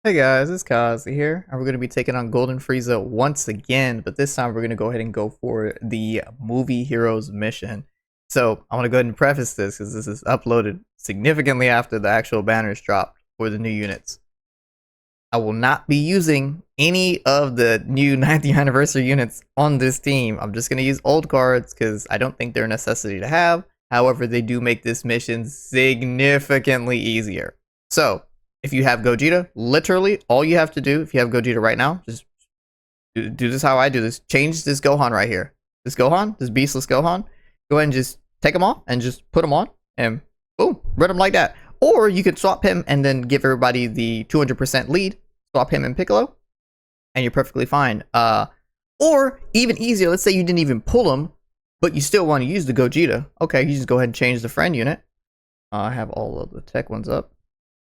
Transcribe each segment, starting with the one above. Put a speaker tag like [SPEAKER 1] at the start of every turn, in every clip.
[SPEAKER 1] Hey guys, it's Kazi here, and we're going to be taking on Golden Frieza once again, but this time we're going to go ahead and go for the Movie Heroes mission. So, I want to go ahead and preface this, because this is uploaded significantly after the actual banners dropped for the new units. I will not be using any of the new 90th anniversary units on this team. I'm just going to use old cards, because I don't think they're a necessity to have. However, they do make this mission significantly easier. So, if you have Gogeta, literally all you have to do, if you have Gogeta right now, just do this how I do this. Change this Gohan right here. This Gohan, this beastless Gohan. Go ahead and just take him off and just put him on and boom, run him like that. Or you could swap him and then give everybody the 200% lead. Swap him and Piccolo and you're perfectly fine. Or even easier, let's say you didn't even pull him, but you still want to use the Gogeta. Okay, you just go ahead and change the friend unit. I have all of the tech ones up.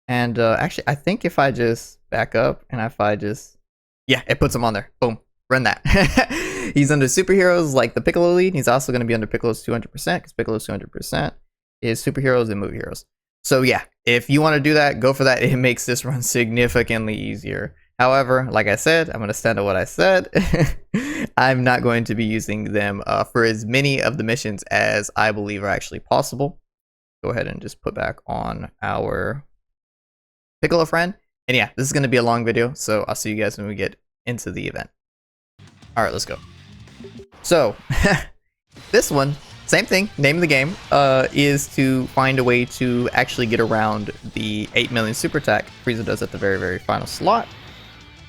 [SPEAKER 1] And actually, I think if I just back up and if I just... Yeah, it puts him on there. Boom. Run that. He's under superheroes like the Piccolo lead. He's also going to be under Piccolo's 200% because Piccolo's 200% is superheroes and movie heroes. So yeah, if you want to do that, go for that. It makes this run significantly easier. However, like I said, I'm going to stand on what I said. I'm not going to be using them for as many of the missions as I believe are actually possible. Go ahead and just put back on our Piccolo friend. And yeah, this is going to be a long video, so I'll see you guys when we get into the event. Alright, let's go. So, this one, same thing, name of the game, is to find a way to actually get around the 8 million super attack Frieza does at the very, very final slot.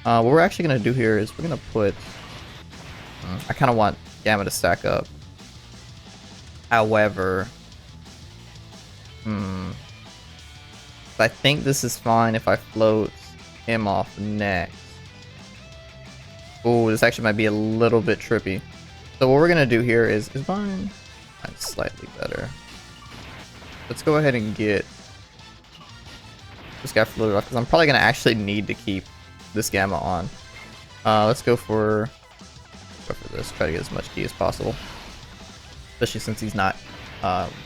[SPEAKER 1] What we're actually going to do here is we're going to put... I kind of want Gamma to stack up. However... I think this is fine if I float him off next. Oh, this actually might be a little bit trippy. So what we're gonna do here is mine slightly better. Let's go ahead and get this guy floated off because I'm probably gonna actually need to keep this Gamma on. Let's go for this. Try to get as much key as possible, especially since he's not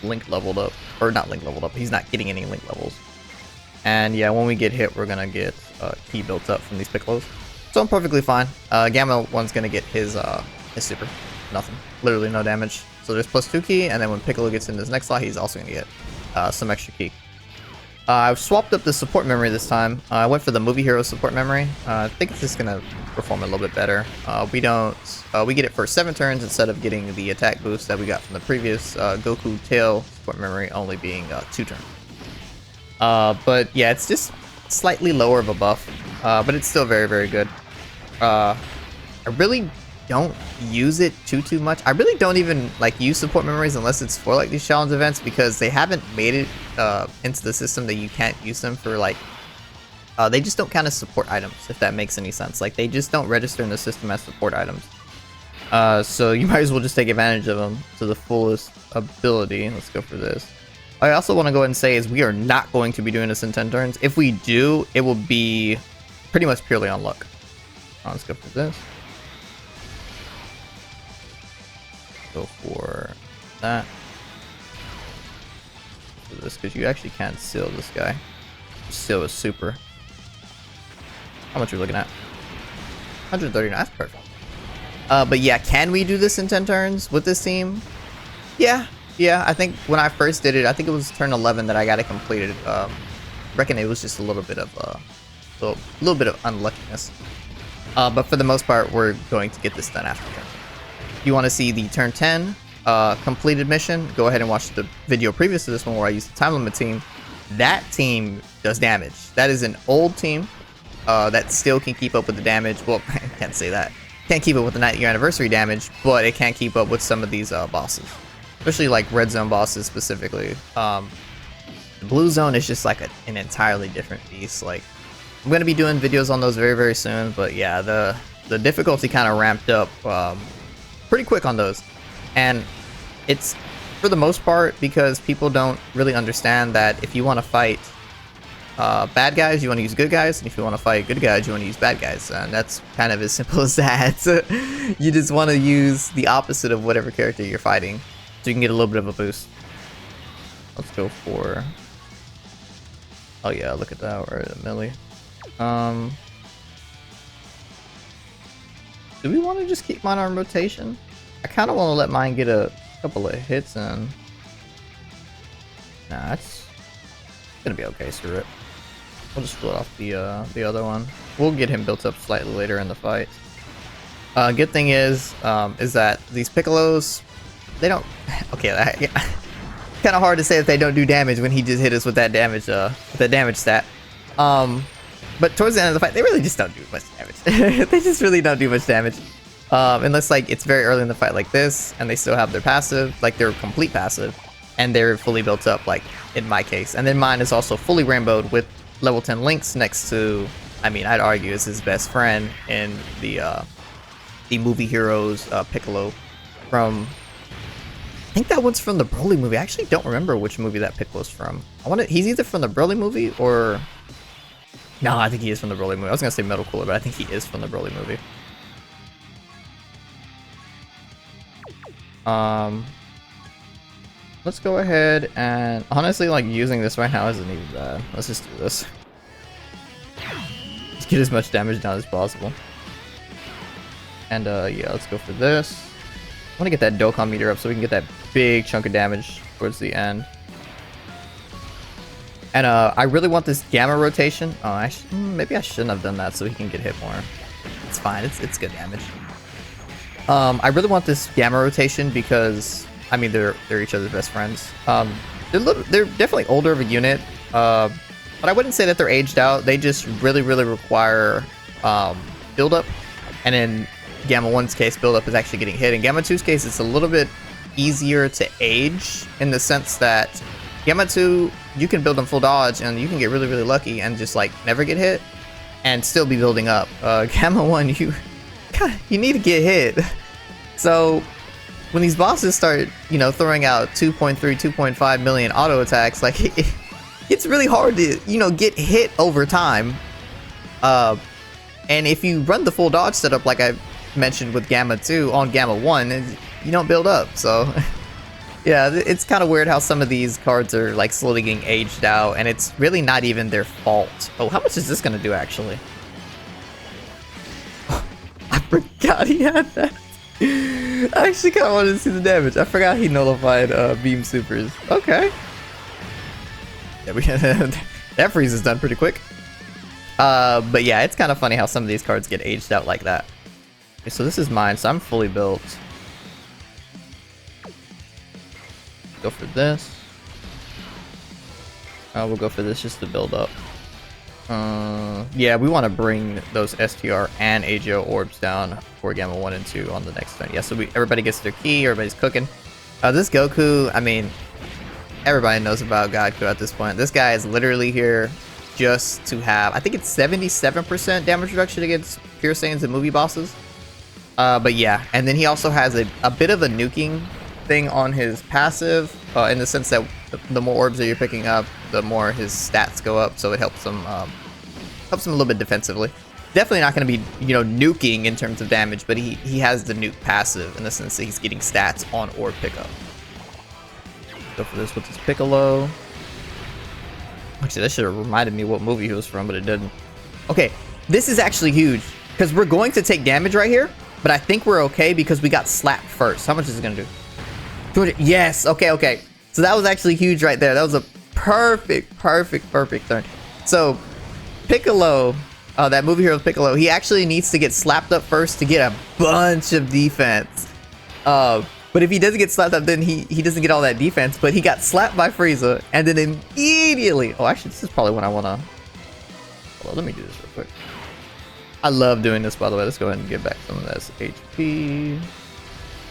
[SPEAKER 1] link leveled up, or not link leveled up. He's not getting any link levels. And yeah, when we get hit, we're gonna get key built up from these Piccolos. So I'm perfectly fine. Gamma one's gonna get his super. Nothing. Literally no damage. So there's +2 key, and then when Piccolo gets into his next slot, he's also gonna get some extra key. I've swapped up the support memory this time. I went for the movie hero support memory. I think it's just gonna perform a little bit better. We get it for 7 turns instead of getting the attack boost that we got from the previous Goku tail support memory only being 2 turns. But yeah, it's just slightly lower of a buff, but it's still very, very good. I really don't use it too much. I really don't even like use support memories unless it's for like these challenge events, because they haven't made it into the system that you can't use them for like they just don't count as support items, if that makes any sense. Like they just don't register in the system as support items. So you might as well just take advantage of them to the fullest ability. Let's go for this. I also want to go ahead and say is we are not going to be doing this in 10 turns. If we do, it will be pretty much purely on luck. Let's go for this. Go for that. Go for this, because you actually can't seal this guy. Seal is super. How much are we looking at? 139, that's perfect. But yeah, can we do this in 10 turns with this team? Yeah, I think when I first did it, I think it was turn 11 that I got it completed. Reckon it was just a little bit of unluckiness. But for the most part, we're going to get this done after turn. If you want to see the turn 10 completed mission, go ahead and watch the video previous to this one where I used the time limit team. That team does damage. That is an old team that still can keep up with the damage. Well, I can't say that. Can't keep up with the 90th anniversary damage, but it can't keep up with some of these bosses. Especially like red zone bosses specifically. The blue zone is just like an entirely different beast. Like I'm gonna be doing videos on those very, very soon. But yeah, the difficulty kind of ramped up pretty quick on those, and it's for the most part because people don't really understand that if you want to fight bad guys, you want to use good guys, and if you want to fight good guys, you want to use bad guys, and that's kind of as simple as that. You just want to use the opposite of whatever character you're fighting, so you can get a little bit of a boost. Let's go for... Oh yeah, look at that, we're at a milli. Um, do we want to just keep mine on rotation? I kind of want to let mine get a couple of hits in. Nah, it's gonna be okay. Screw it. We'll just split off the other one. We'll get him built up slightly later in the fight. Good thing is that these Piccolos, they don't. Okay, kind of hard to say that they don't do damage when he just hit us with that damage, stat. But towards the end of the fight, they really just don't do much damage. They just really don't do much damage. Unless like it's very early in the fight like this, and they still have their passive, like their complete passive, and they're fully built up, like in my case. And then mine is also fully rainbowed with level 10 links next to, I mean, I'd argue is his best friend in the movie Heroes Piccolo from, I think that one's from the Broly movie. I actually don't remember which movie that Piccolo's from. He's either from the Broly movie or, no, I think he is from the Broly movie. I was gonna say Metal Cooler, but I think he is from the Broly movie. Let's go ahead and honestly, like, using this right now isn't even bad. Let's just do this. Let's get as much damage down as possible. And yeah, let's go for this. I want to get that Dokkan meter up so we can get that big chunk of damage towards the end. And I really want this gamma rotation. Oh, maybe I shouldn't have done that so he can get hit more. It's fine. It's good damage. I really want this gamma rotation because, I mean, they're each other's best friends. They're definitely older of a unit, but I wouldn't say that they're aged out. They just really require build up, and in Gamma 1's case, build up is actually getting hit. In Gamma 2's case, it's a little bit easier to age in the sense that Gamma 2, you can build on full dodge and you can get really lucky and just like never get hit and still be building up. Gamma 1, you need to get hit. So when these bosses start, you know, throwing out 2.3, 2.5 million auto attacks, like it's really hard to, you know, get hit over time. And if you run the full dodge setup, like I mentioned with Gamma 2 on Gamma 1, you don't build up. So yeah, it's kind of weird how some of these cards are like slowly getting aged out, and it's really not even their fault. Oh, how much is this gonna do actually? I forgot he had that. I actually kind of wanted to see the damage. I forgot he nullified beam supers. Okay. Yeah, that freeze is done pretty quick. But yeah, it's kind of funny how some of these cards get aged out like that. Okay, so this is mine, so I'm fully built. Go for this. We'll go for this just to build up. Yeah, we want to bring those STR and AGO orbs down for Gamma 1 and 2 on the next turn. Yeah, so everybody gets their key, everybody's cooking. This Goku, I mean, everybody knows about Goku at this point. This guy is literally here just to have, I think it's 77% damage reduction against Pure Saiyans and movie bosses. But yeah, and then he also has a bit of a nuking thing on his passive, in the sense that the more orbs that you're picking up, the more his stats go up, so it helps him a little bit defensively. Definitely not going to be, you know, nuking in terms of damage, but he has the nuke passive in the sense that he's getting stats on orb pickup. Go for this with his Piccolo. Actually, that should have reminded me what movie he was from, but it didn't. Okay, this is actually huge because we're going to take damage right here, but I think we're okay because we got slapped first. How much is it going to do? 200. Yes. Okay. So that was actually huge right there. That was a perfect turn. So Piccolo, that movie hero Piccolo, he actually needs to get slapped up first to get a bunch of defense. But if he doesn't get slapped up, then he doesn't get all that defense. But he got slapped by Frieza, and then immediately, oh, actually, this is probably when I want to, hold on, let me do this real quick. I love doing this, by the way. Let's go ahead and get back some of this HP.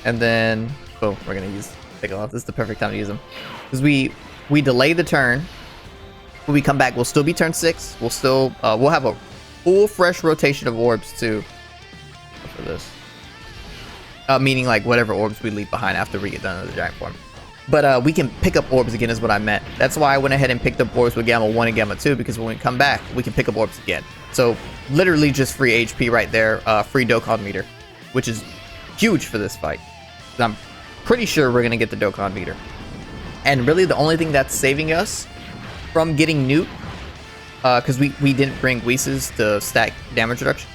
[SPEAKER 1] And then, boom, we're going to use Piccolo. This is the perfect time to use him. Because we delay the turn. When we come back, we'll still be turn 6. We'll still, we'll have a full fresh rotation of orbs too. For this. Meaning like whatever orbs we leave behind after we get done with the giant form. But we can pick up orbs again is what I meant. That's why I went ahead and picked up orbs with Gamma 1 and Gamma 2, because when we come back, we can pick up orbs again. So literally just free HP right there, free Dokkan meter, which is huge for this fight. I'm pretty sure we're going to get the Dokkan meter. And really the only thing that's saving us from getting nuked because we didn't bring Whis to stack damage reduction,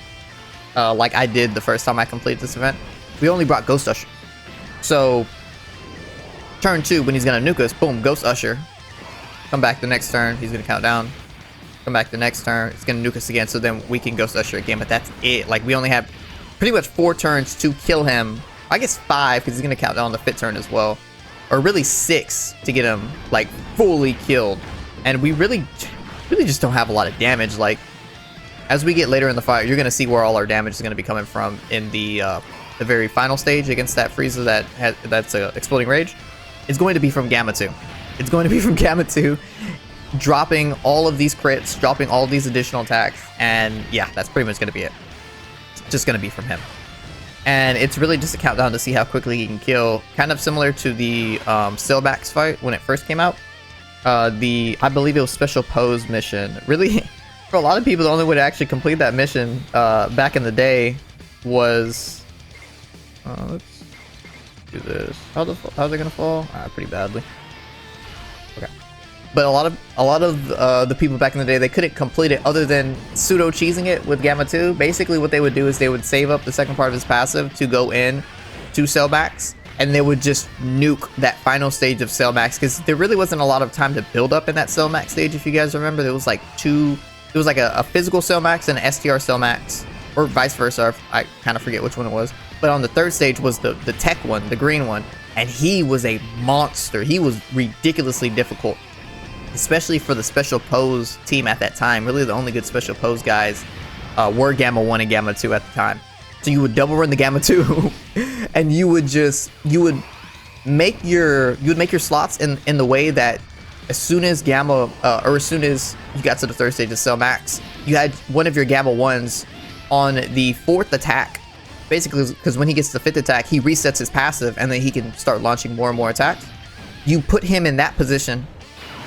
[SPEAKER 1] like I did the first time I completed this event. We only brought Ghost Usher. So turn 2, when he's gonna nuke us, boom, Ghost Usher. Come back the next turn, he's gonna count down. Come back the next turn, it's gonna nuke us again, so then we can Ghost Usher again, but that's it. Like, we only have pretty much 4 turns to kill him. I guess 5, because he's gonna count down on the 5th turn as well. Or really 6 to get him, like, fully killed. And we really just don't have a lot of damage. Like, as we get later in the fight, you're gonna see where all our damage is gonna be coming from in the very final stage against that Frieza that's Exploding Rage. It's going to be from Gamma 2. It's going to be from Gamma 2, dropping all of these crits, dropping all of these additional attacks, and yeah, that's pretty much going to be it. It's just going to be from him. And it's really just a countdown to see how quickly he can kill, kind of similar to the Sailbacks fight when it first came out. I believe it was Special Pose mission. Really, for a lot of people, the only way to actually complete that mission back in the day was... let's do this. How's it gonna fall? Pretty badly. Okay. But a lot of the people back in the day, they couldn't complete it other than pseudo cheesing it with Gamma 2. Basically, what they would do is they would save up the second part of his passive to go in to Sailbacks, and they would just nuke that final stage of Sailbacks, because there really wasn't a lot of time to build up in that Sailmax stage. If you guys remember, there was like a physical Sailmax and an STR Sailmax, or vice versa. I kind of forget which one it was. But on the 3rd stage was the tech one, the green one, and he was a monster. He was ridiculously difficult, especially for the Special Pose team at that time. Really, the only good Special Pose guys were Gamma 1 and Gamma 2 at the time. So you would double run the Gamma 2, and you would make your slots in the way that as soon as Gamma or as soon as you got to the 3rd stage of Cell Max, you had one of your Gamma 1s on the 4th attack. Basically, because when he gets to the 5th attack, he resets his passive, and then he can start launching more and more attacks. You put him in that position.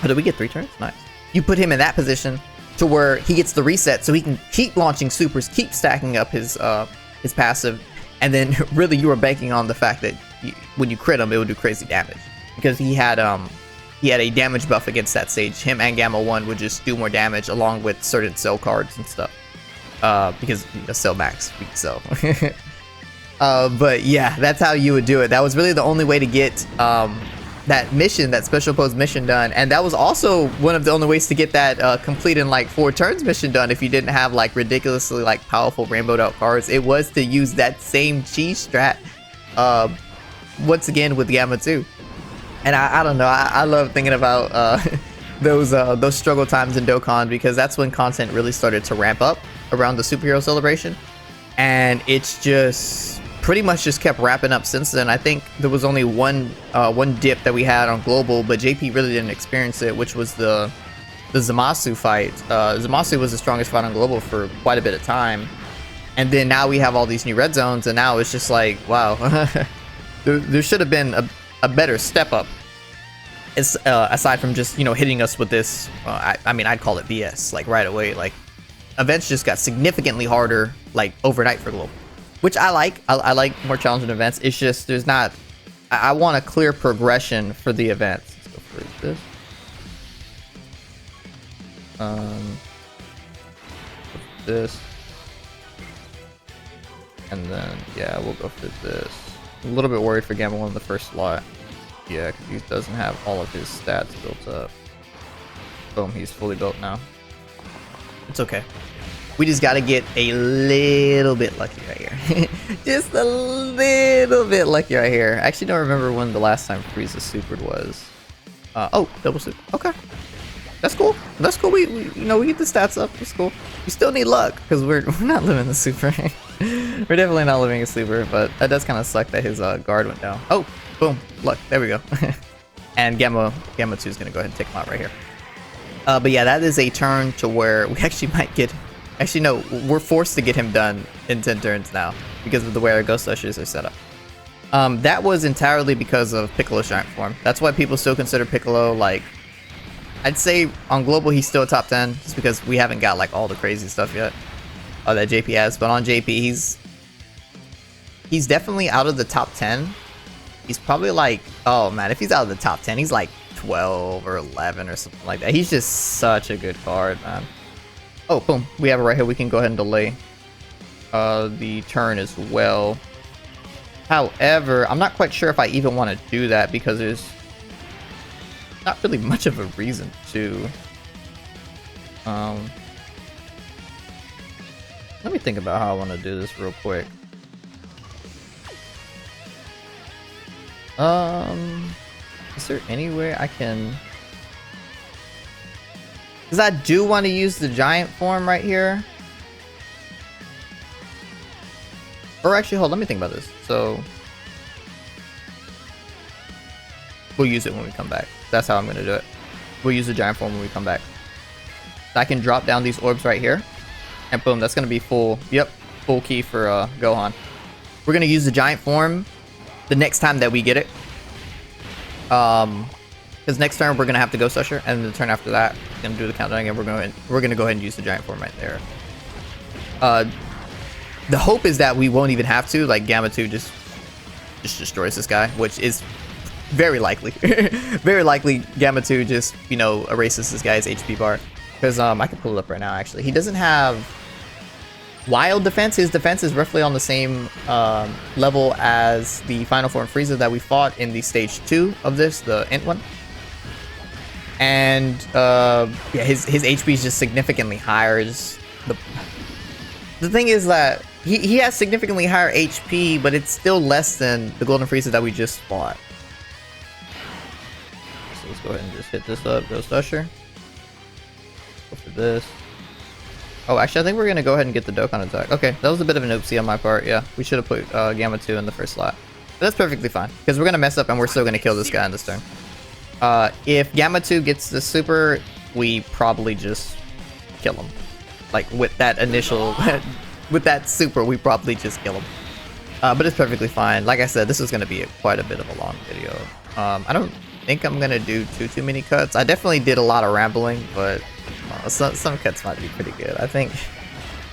[SPEAKER 1] Oh, did we get 3 turns? Nice. You put him in that position to where he gets the reset, so he can keep launching supers, keep stacking up his passive, and then really you were banking on the fact that when you crit him, it would do crazy damage, because he had a damage buff against that stage. Him and Gamma 1 would just do more damage along with certain cell cards and stuff, because Cell Max weak cell. But yeah, that's how you would do it. That was really the only way to get that mission, that Special Pose mission done, and that was also one of the only ways to get that complete in like 4 turns mission done if you didn't have like ridiculously like powerful rainbowed out cards. It was to use that same cheese strat once again with Gamma 2. And I don't know, I love thinking about those struggle times in Dokkan, because that's when content really started to ramp up around the superhero celebration, and it's just pretty much just kept wrapping up since then. I think there was only one dip that we had on global, but JP really didn't experience it, which was the Zamasu fight. Zamasu was the strongest fight on global for quite a bit of time, and then now we have all these new red zones, and now it's just like, wow. there should have been a better step up, aside from just, you know, hitting us with this. I mean, I'd call it BS, like right away. Like, events just got significantly harder, like overnight for global, which I like. I like more challenging events. It's just there's not. I want a clear progression for the events. Let's go for this. This, and then yeah, we'll go for this. I'm a little bit worried for Gamma 1 in the first slot. Yeah, because he doesn't have all of his stats built up. Boom, he's fully built now. It's okay. We just gotta get a little bit lucky right here. Just a little bit lucky right here. I actually don't remember when the last time FRIEZA supered was. Oh, double super. Okay. That's cool. That's cool. We you know, we get the stats up. It's cool. We still need luck, because we're not living the super. We're definitely not living a super, but that does kind of suck that his guard went down. Oh, boom, luck. There we go. And Gamma 2 is gonna go ahead and take him out right here. But yeah, that is a turn to where we actually might get. Actually, no, we're forced to get him done in 10 turns now because of the way our Ghost Ushers are set up. That was entirely because of Piccolo's giant form. That's why people still consider Piccolo, like, I'd say on global he's still a top 10, just because we haven't got like all the crazy stuff yet that JP has. But on JP, he's definitely out of the top 10. He's probably like, oh man, if he's out of the top 10, he's like 12 or 11 or something like that. He's just such a good card, man. Oh, boom. We have it right here. We can go ahead and delay the turn as well. However, I'm not quite sure if I even want to do that because there's not really much of a reason to. Let me think about how I want to do this real quick. Is there any way I can? Because I do want to use the giant form right here. Or actually, hold, let me think about this. So we'll use it when we come back. That's how I'm going to do it. We'll use the giant form when we come back. So I can drop down these orbs right here. And boom, that's going to be full. Yep, full key for Gohan. We're going to use the giant form the next time that we get it. Because next turn we're going to have to Ghost Usher. And the turn after that, we're going to do the countdown again. We're going to go ahead and use the giant form right there. The hope is that we won't even have to. Like, Gamma 2 just destroys this guy. Which is very likely. Very likely Gamma 2 just, you know, erases this guy's HP bar. Because I can pull it up right now, actually. He doesn't have wild defense. His defense is roughly on the same level as the final form Frieza that we fought in the stage 2 of this, the Int one. And yeah, his HP is just significantly higher. The thing is that he has significantly higher HP, but it's still less than the Golden Frieza that we just fought. So let's go ahead and just hit this up, Ghost Usher. Go for this. Oh, actually, I think we're gonna go ahead and get the Dokkan attack. Okay, that was a bit of an oopsie on my part. Yeah, we should have put Gamma 2 in the first slot. But that's perfectly fine, because we're gonna mess up and we're still gonna kill this guy in this turn. If Gamma 2 gets the super, we probably just kill him. Like, with that initial... with that super, we probably just kill him. But it's perfectly fine. Like I said, this is gonna be quite a bit of a long video. I don't think I'm gonna do too many cuts. I definitely did a lot of rambling, but some cuts might be pretty good. I think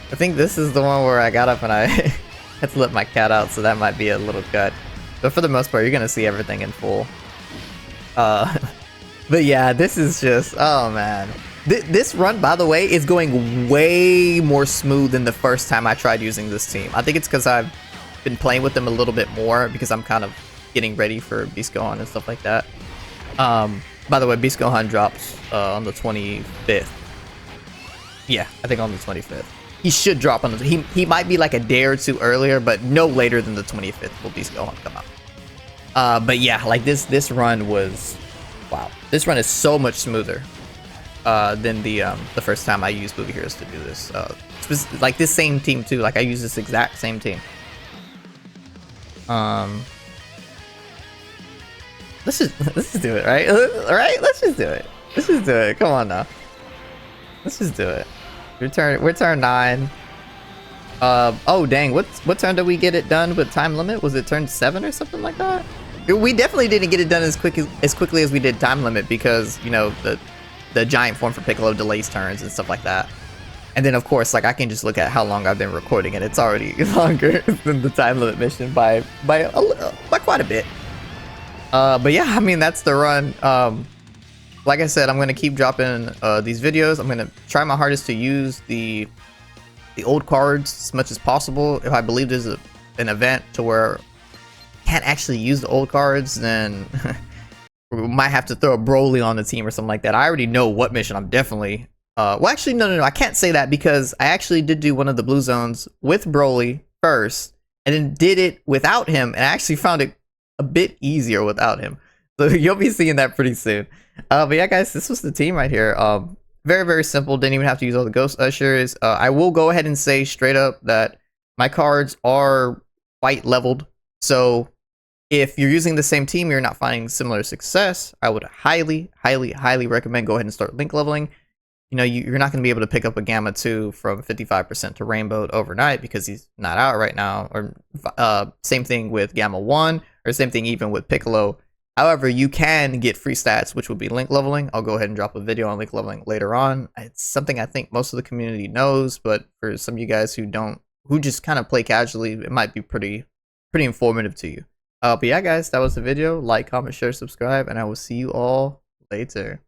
[SPEAKER 1] this is the one where I got up and I had to let my cat out, so that might be a little cut. But for the most part, you're gonna see everything in full. But yeah, this is just, oh man. This run, by the way, is going way more smooth than the first time I tried using this team. I think it's because I've been playing with them a little bit more, because I'm kind of getting ready for Beast Gohan and stuff like that. By the way, Beast Gohan drops on the 25th. Yeah, I think on the 25th. He should drop on the... He might be like a day or two earlier, but no later than the 25th will Beast Gohan come out. But yeah, like this run was... Wow. This run is so much smoother than the first time I used Movie Heroes to do this. Like this same team too. Like I use this exact same team. Let's just do it, right? All right, let's just do it. Let's just do it. Come on now. Let's just do it. We're turn 9. Oh dang, what turn did we get it done with time limit? Was it turn 7 or something like that? We definitely didn't get it done as quickly as we did time limit, because you know the giant form for Piccolo delays turns and stuff like that. And then of course, like I can just look at how long I've been recording, and it's already longer than the time limit mission by quite a bit. But yeah, I mean that's the run. Like I said, I'm gonna keep dropping these videos. I'm gonna try my hardest to use the old cards as much as possible. If I believe there's an event to where I can't actually use the old cards, then we might have to throw a Broly on the team or something like that. I already know what mission I'm definitely... well, actually, no, I can't say that, because I actually did do one of the blue zones with Broly first, and then did it without him, and I actually found it a bit easier without him. So you'll be seeing that pretty soon. But yeah, guys, this was the team right here. Very, very simple. Didn't even have to use all the Ghost Ushers. I will go ahead and say straight up that my cards are quite leveled. So if you're using the same team, you're not finding similar success, I would highly, highly, highly recommend go ahead and start link leveling. You know, you're not going to be able to pick up a Gamma 2 from 55% to Rainbow overnight, because he's not out right now. Or same thing with Gamma 1, or same thing even with Piccolo. However, you can get free stats, which would be link leveling. I'll go ahead and drop a video on link leveling later on. It's something I think most of the community knows, but for some of you guys who don't, who just kind of play casually, it might be pretty informative to you. But yeah, guys, that was the video. Like, comment, share, subscribe, and I will see you all later.